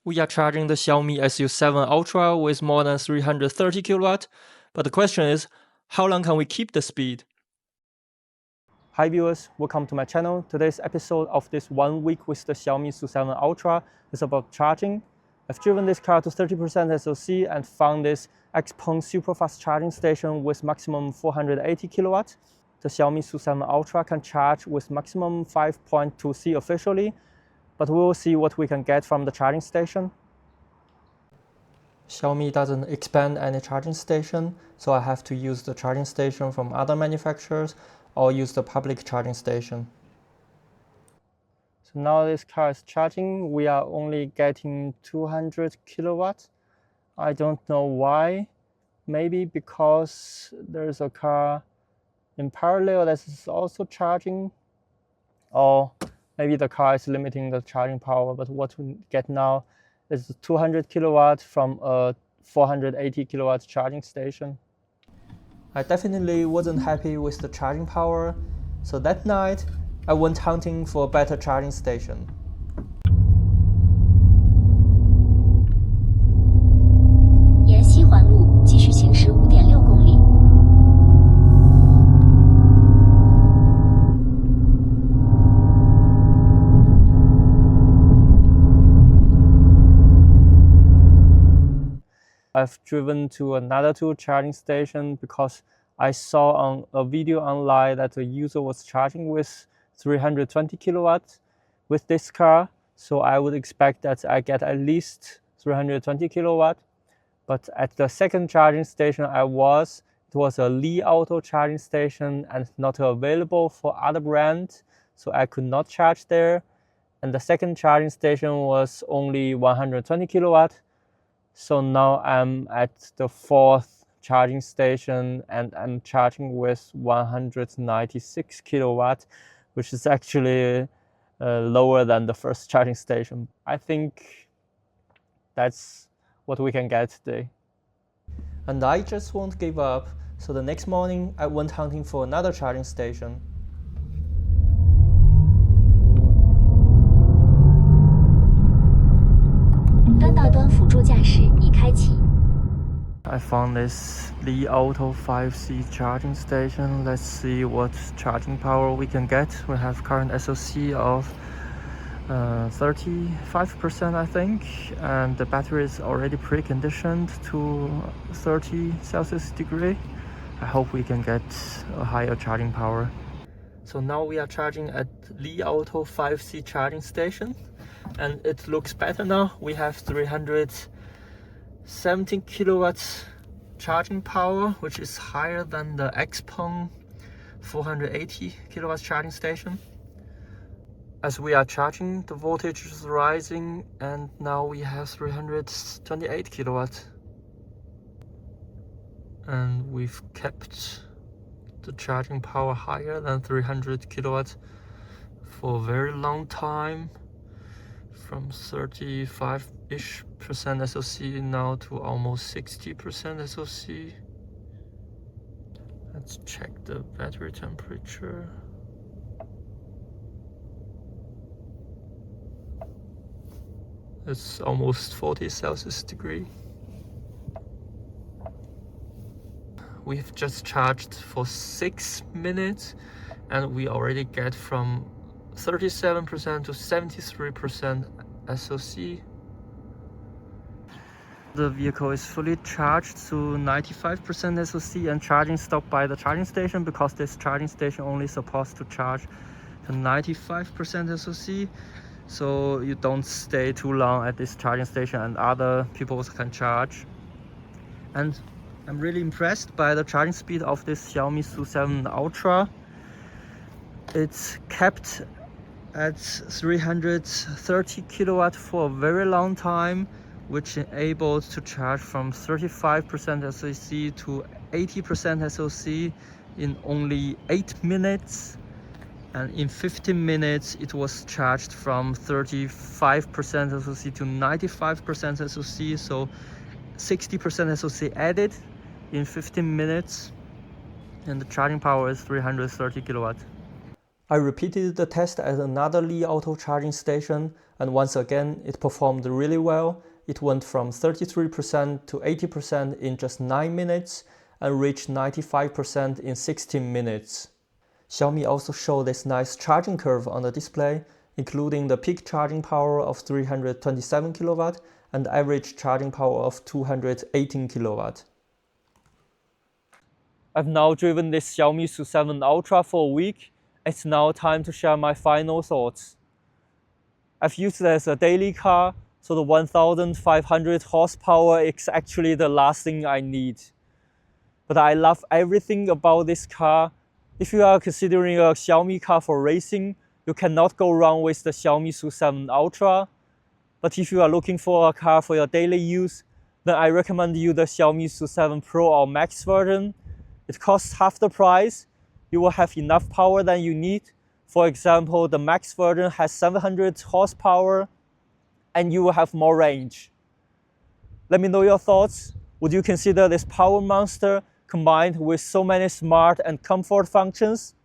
We are charging the Xiaomi Su7 Ultra with more than 330 kW, but the question is, how long can we keep the speed? Hi viewers, welcome to my channel. Today's episode of this 1 week with the Xiaomi Su7 Ultra is about charging. I've driven this car to 30% SoC and found this XPeng super fast charging station with maximum 480 kW. The Xiaomi Su7 Ultra can charge with maximum 5.2C officially, but we will see what we can get from the charging station. Xiaomi doesn't expand any charging station, so I have to use the charging station from other manufacturers or use the public charging station. So now this car is charging. We are only getting 200 kilowatts. I don't know why. Maybe because there's a car in parallel that is also charging, or maybe the car is limiting the charging power, but what we get now is 200 kilowatts from a 480 kilowatts charging station. I definitely wasn't happy with the charging power, so that night I went hunting for a better charging station. I've driven to another two charging stations because I saw on a video online that the user was charging with 320 kilowatts with this car. So I would expect that I get at least 320 kilowatts. But at the second charging station it was a Li Auto charging station and not available for other brands. So I could not charge there. And the second charging station was only 120 kilowatts. So now I'm at the fourth charging station and I'm charging with 196 kilowatts, which is actually lower than the first charging station. I think that's what we can get today. And I just won't give up. So the next morning I went hunting for another charging station. I found this Li Auto 5C charging station. Let's see what charging power we can get. We have current SoC of 35% I think, and the battery is already pre-conditioned to 30 Celsius degree. I hope we can get a higher charging power. So now we are charging at Li Auto 5C charging station, and it looks better now. We have 317 kilowatts charging power, which is higher than the XPeng 480 kilowatts charging station. As we are charging, the voltage is rising, and now we have 328 kilowatts. And we've kept the charging power higher than 300 kilowatts for a very long time, from 35-ish% SoC now to almost 60% SoC. Let's check the battery temperature. It's almost 40 Celsius degree. We've just charged for 6 minutes and we already get from 37% to 73% SoC. The vehicle is fully charged to 95% SoC, and charging stopped by the charging station because this charging station only supposed to charge to 95% SoC. So you don't stay too long at this charging station and other people can charge. And I'm really impressed by the charging speed of this Xiaomi Su7 Ultra. It's kept at 330 kilowatts for a very long time, which enables to charge from 35% SoC to 80% SoC in only 8 minutes. And in 15 minutes it was charged from 35% SoC to 95% SoC, so 60% SoC added in 15 minutes, and the charging power is 330 kilowatts. I repeated the test at another Li Auto charging station. and once again it performed really well. It went from 33% to 80% in just 9 minutes and reached 95% in 16 minutes. Xiaomi also showed this nice charging curve on the display, including the peak charging power of 327 kW and average charging power of 218 kW. I've now driven this Xiaomi Su7 Ultra for a week. It's now time to share my final thoughts. I've used it as a daily car, so the 1500 horsepower is actually the last thing I need. But I love everything about this car. If you are considering a Xiaomi car for racing, you cannot go wrong with the Xiaomi Su7 Ultra. But if you are looking for a car for your daily use, then I recommend you the Xiaomi Su7 Pro or Max version. It costs half the price. You will have enough power than you need. For example, the Max version has 700 horsepower and you will have more range. Let me know your thoughts. Would you consider this power monster combined with so many smart and comfort functions?